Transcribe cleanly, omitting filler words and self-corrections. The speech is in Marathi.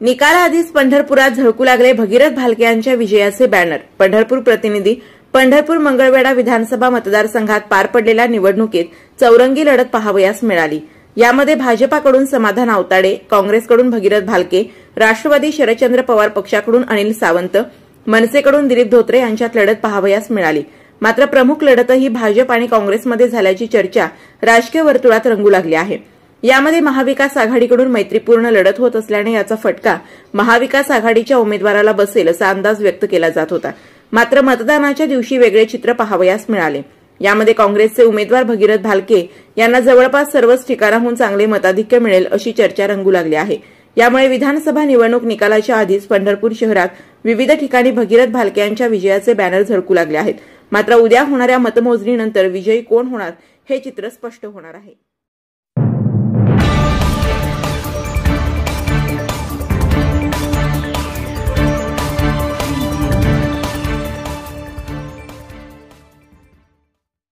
निकालाआधीच पंढरपुरात झळकू लागले भगीरथ भालके यांच्या विजयाचे बॅनर। पंढरपूर प्रतिनिधी। पंढरपूर मंगळवेढा विधानसभा मतदारसंघात पार पडलेल्या निवडणुकीत चौरंगी लढत पाहावयास मिळाली। यामध्ये भाजपाकडून समाधान आवताडे, काँग्रेसकडून भगीरथ भालके, राष्ट्रवादी शरदचंद्र पवार पक्षाकडून अनिल सावंत, मनसेकडून दिलीप धोत्रे यांच्यात लढत पाहावयास मिळाली। मात्र प्रमुख लढतही भाजप आणि काँग्रेसमध्ये झाल्याची चर्चा राजकीय वर्तुळात रंगू लागली आहे। यामध्ये महाविकास आघाडीकडून मैत्रीपूर्ण लढत होत असल्याने याचा फटका महाविकास आघाडीच्या उमेदवाराला बसेल असा अंदाज व्यक्त केला जात होता। मात्र मतदानाच्या दिवशी वेगळे चित्र पाहावयास मिळाले। यामध्ये काँग्रेसचे उमेदवार भगीरथ भालके यांना जवळपास सर्वच ठिकाणाहून चांगले मताधिक्य मिळेल अशी चर्चा रंगू लागली आहे। यामुळे विधानसभा निवडणूक निकालाच्या आधीच पंढरपूर शहरात विविध ठिकाणी भगीरथ भालके यांच्या विजयाचे बॅनर झळकू लागले आहेत। मात्र उद्या होणाऱ्या मतमोजणीनंतर विजयी कोण होणार हे चित्र स्पष्ट होणार आहे।